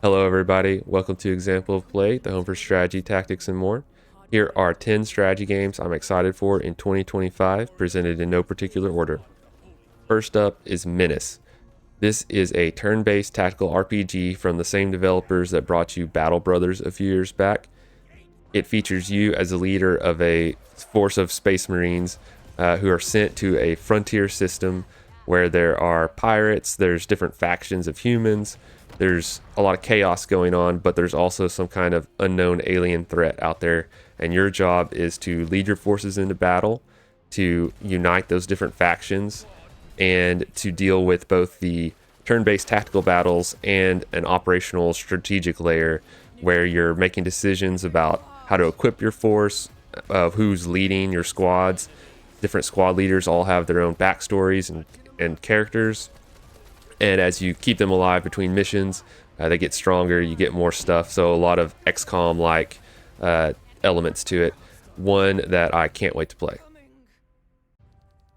Hello everybody, welcome to Example of Play, the home for strategy, tactics, and more. Here are 10 strategy games I'm excited for in 2025, presented in no particular order. First up is MENACE. This is a turn-based tactical RPG from the same developers that brought you Battle Brothers a few years back. It features you as the leader of a force of space marines who are sent to a frontier system where there are pirates, there's different factions of humans, there's a lot of chaos going on, but there's also some kind of unknown alien threat out there. And your job is to lead your forces into battle, to unite those different factions, and to deal with both the turn-based tactical battles and an operational strategic layer where you're making decisions about how to equip your force, of who's leading your squads. Different squad leaders all have their own backstories and characters, and as you keep them alive between missions, they get stronger, you get more stuff. So a lot of XCOM like elements to it. One that I can't wait to play.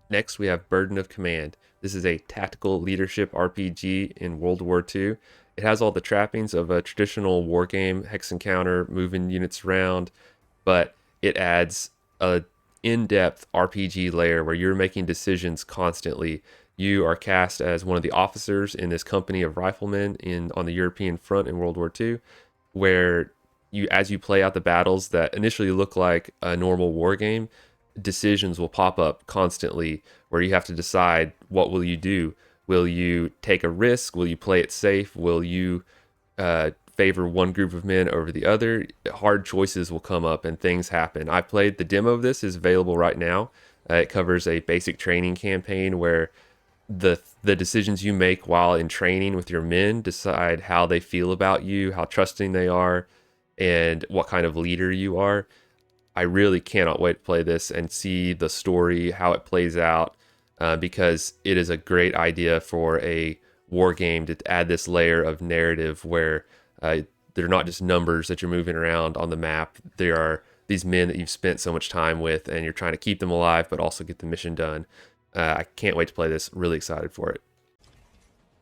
Next, we have Burden of Command. This is a tactical leadership RPG in World War II. It has all the trappings of a traditional war game, hex encounter, moving units around, but it adds a in-depth RPG layer where you're making decisions constantly. You are cast as one of the officers in this company of riflemen on the European front in World War II, where as you play out the battles that initially look like a normal war game, decisions will pop up constantly where you have to decide, what will you do? Will you take a risk? Will you play it safe? Will you favor one group of men over the other? Hard choices will come up and things happen. I played the demo of this, is available right now. It covers a basic training campaign where the decisions you make while in training with your men decide how they feel about you, how trusting they are, and what kind of leader you are. I really cannot wait to play this and see the story, how it plays out, because it is a great idea for a war game to add this layer of narrative where they're not just numbers that you're moving around on the map. There are these men that you've spent so much time with, and you're trying to keep them alive, but also get the mission done. I can't wait to play this. Really excited for it.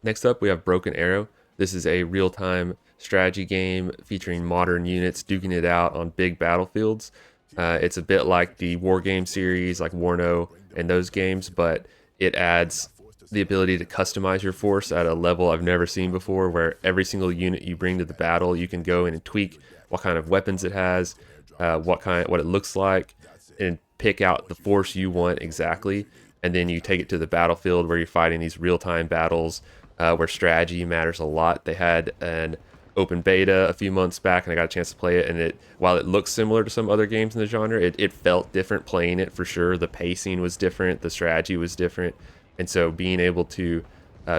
Next up, we have Broken Arrow. This is a real-time strategy game featuring modern units duking it out on big battlefields. It's a bit like the war game series, like Warno and those games, but it adds the ability to customize your force at a level I've never seen before, where every single unit you bring to the battle, you can go in and tweak what kind of weapons it has, what it looks like, and pick out the force you want exactly. And then you take it to the battlefield where you're fighting these real-time battles where strategy matters a lot. They had an open beta a few months back, and I got a chance to play it, and while it looks similar to some other games in the genre, it felt different playing it for sure. The pacing was different, the strategy was different, and so being able to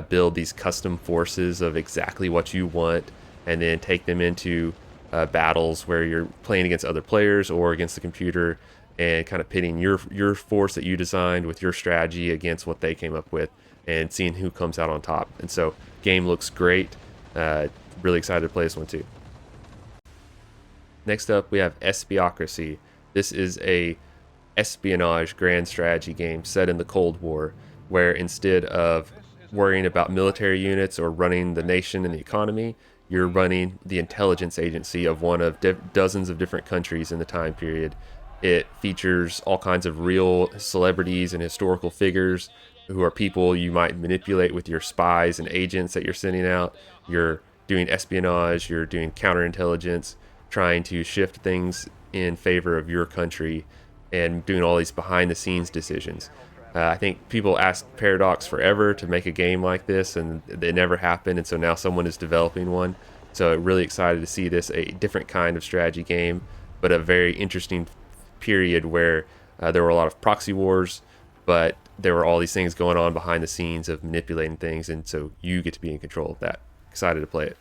build these custom forces of exactly what you want and then take them into battles where you're playing against other players or against the computer, and kind of pitting your force that you designed with your strategy against what they came up with and seeing who comes out on top. And so game looks great. Really excited to play this one too. Next up, we have Espiocracy. This is a espionage grand strategy game set in the Cold War, where instead of worrying about military units or running the nation and the economy, you're running the intelligence agency of one of dozens of different countries in the time period. It features all kinds of real celebrities and historical figures who are people you might manipulate with your spies and agents that you're sending out. You're doing espionage, you're doing counterintelligence, trying to shift things in favor of your country, and doing all these behind the scenes decisions. I think people asked Paradox forever to make a game like this, and it never happened, and so now someone is developing one. So really excited to see this, a different kind of strategy game, but a very interesting period where there were a lot of proxy wars, but there were all these things going on behind the scenes of manipulating things, and so you get to be in control of that. Excited to play it.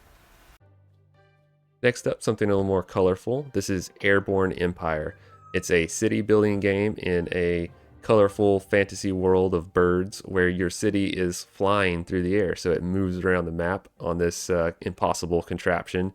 Next up, something a little more colorful. This is Airborne Empire. It's a city building game in a colorful fantasy world of birds where your city is flying through the air, so it moves around the map on this impossible contraption.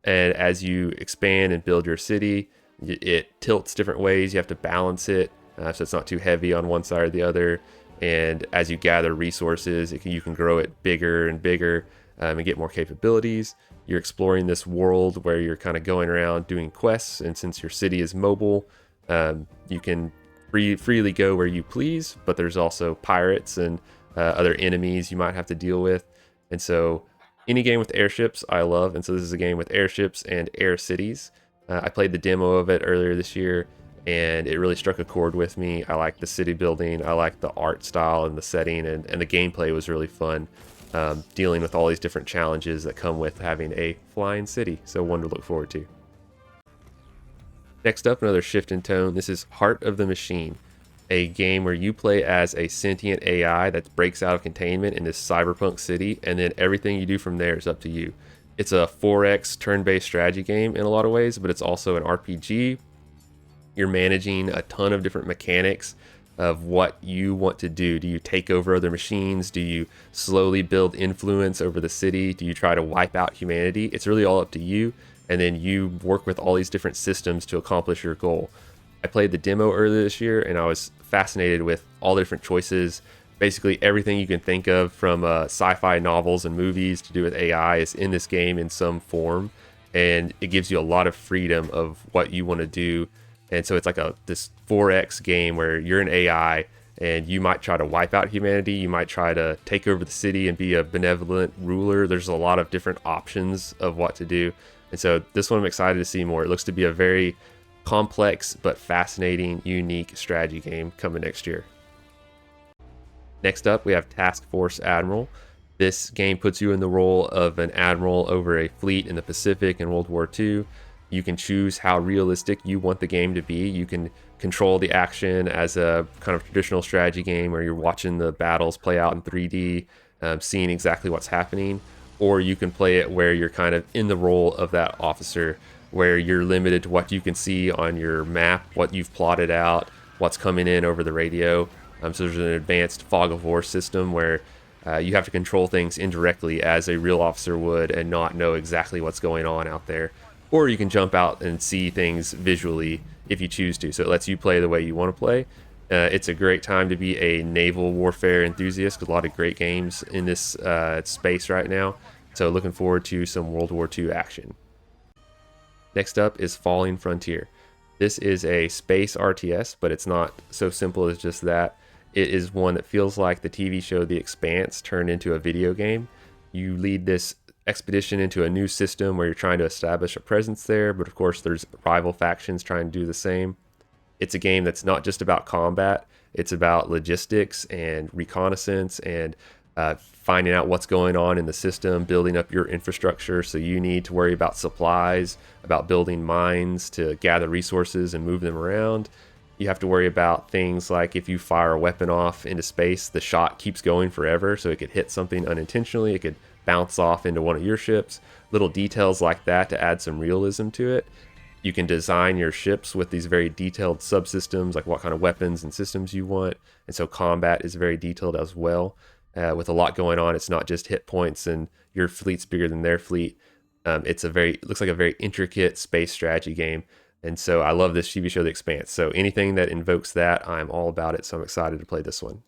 And as you expand and build your city, it tilts different ways. You have to balance it so it's not too heavy on one side or the other. And as you gather resources, you can grow it bigger and bigger. and get more capabilities. You're exploring this world where you're kind of going around doing quests, and since your city is mobile, you can freely go where you please, but there's also pirates and other enemies you might have to deal with. And so any game with airships I love, and so this is a game with airships and air cities. I played the demo of it earlier this year, and it really struck a chord with me. I like the city building, I like the art style and the setting, and the gameplay was really fun, dealing with all these different challenges that come with having a flying city. So one to look forward to. Next up, another shift in tone. This is Heart of the Machine, a game where you play as a sentient AI that breaks out of containment in this cyberpunk city, and then everything you do from there is up to you. It's a 4X turn-based strategy game in a lot of ways, but it's also an RPG. You're managing a ton of different mechanics of what you want to do. Do you take over other machines? Do you slowly build influence over the city? Do you try to wipe out humanity? It's really all up to you, and then you work with all these different systems to accomplish your goal. I played the demo earlier this year, and I was fascinated with all the different choices. Basically everything you can think of from sci-fi novels and movies to do with AI is in this game in some form, and it gives you a lot of freedom of what you want to do. And so it's like this 4X game where you're an AI and you might try to wipe out humanity, you might try to take over the city and be a benevolent ruler. There's a lot of different options of what to do. And so this one I'm excited to see more. It looks to be a very complex but fascinating, unique strategy game coming next year. Next up, we have Task Force Admiral. This game puts you in the role of an admiral over a fleet in the Pacific in World War II. You can choose how realistic you want the game to be. You can control the action as a kind of traditional strategy game where you're watching the battles play out in 3D, seeing exactly what's happening. Or you can play it where you're kind of in the role of that officer, where you're limited to what you can see on your map, what you've plotted out, what's coming in over the radio. So there's an advanced fog of war system where you have to control things indirectly as a real officer would and not know exactly what's going on out there. Or you can jump out and see things visually if you choose to. So it lets you play the way you want to play. It's a great time to be a naval warfare enthusiast, because a lot of great games in this space right now. So looking forward to some World War II action. Next up is Falling Frontier. This is a space RTS, but it's not so simple as just that. It is one that feels like the TV show The Expanse turned into a video game. You lead this expedition into a new system where you're trying to establish a presence there, but of course there's rival factions trying to do the same. It's a game that's not just about combat, it's about logistics and reconnaissance and finding out what's going on in the system, building up your infrastructure. So you need to worry about supplies, about building mines to gather resources and move them around. You have to worry about things like if you fire a weapon off into space, the shot keeps going forever, so it could hit something unintentionally, it could bounce off into one of your ships. Little details like that to add some realism to it. You can design your ships with these very detailed subsystems, like what kind of weapons and systems you want. And so combat is very detailed as well. With a lot going on, it's not just hit points and your fleet's bigger than their fleet. It looks like a very intricate space strategy game. And so I love this TV show, The Expanse. So anything that invokes that, I'm all about it. So I'm excited to play this one.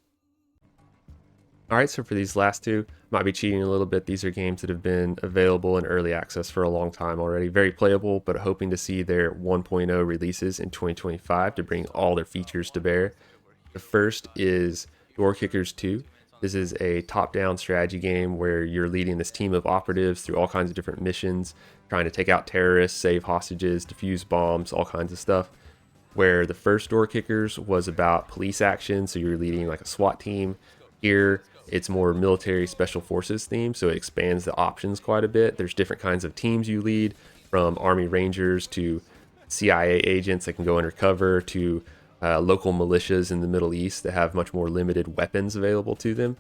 All right, so for these last two, might be cheating a little bit. These are games that have been available in early access for a long time already. Very playable, but hoping to see their 1.0 releases in 2025 to bring all their features to bear. The first is Doorkickers 2. This is a top-down strategy game where you're leading this team of operatives through all kinds of different missions, trying to take out terrorists, save hostages, defuse bombs, all kinds of stuff. Where the first Doorkickers was about police action, so you're leading like a SWAT team. Here, it's more military special forces themed, so it expands the options quite a bit. There's different kinds of teams you lead, from Army Rangers to CIA agents that can go undercover to local militias in the Middle East that have much more limited weapons available to them.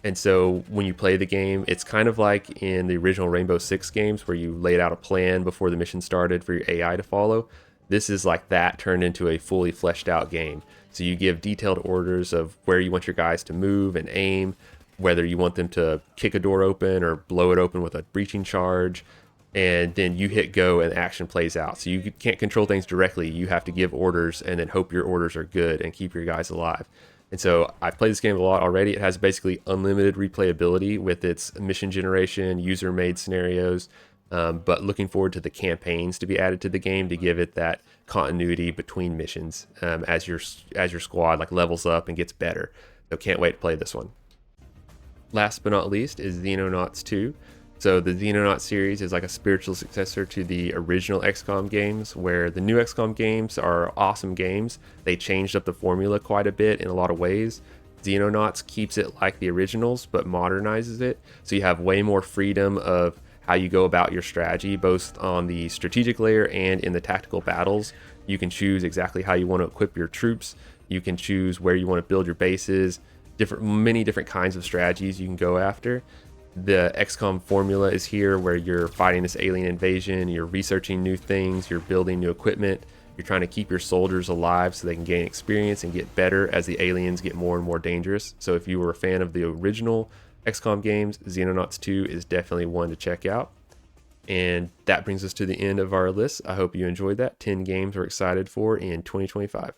And so when you play the game, it's kind of like in the original Rainbow Six games where you laid out a plan before the mission started for your AI to follow. This is like that turned into a fully fleshed out game. So you give detailed orders of where you want your guys to move and aim, whether you want them to kick a door open or blow it open with a breaching charge, and then you hit go and action plays out. So you can't control things directly. You have to give orders and then hope your orders are good and keep your guys alive. And so I've played this game a lot already. It has basically unlimited replayability with its mission generation, user made scenarios, but looking forward to the campaigns to be added to the game to give it that continuity between missions as your squad like levels up and gets better. So can't wait to play this one. Last but not least is Xenonauts 2. So the Xenonauts series is like a spiritual successor to the original XCOM games, where the new XCOM games are awesome games. They changed up the formula quite a bit in a lot of ways. Xenonauts keeps it like the originals, but modernizes it. So you have way more freedom of how you go about your strategy, both on the strategic layer and in the tactical battles. You can choose exactly how you want to equip your troops. You can choose where you want to build your bases, many different kinds of strategies you can go after. The XCOM formula is here, where you're fighting this alien invasion, you're researching new things, you're building new equipment, you're trying to keep your soldiers alive so they can gain experience and get better as the aliens get more and more dangerous. So if you were a fan of the original XCOM games, Xenonauts 2 is definitely one to check out. And that brings us to the end of our list. I hope you enjoyed that. 10 games we're excited for in 2025.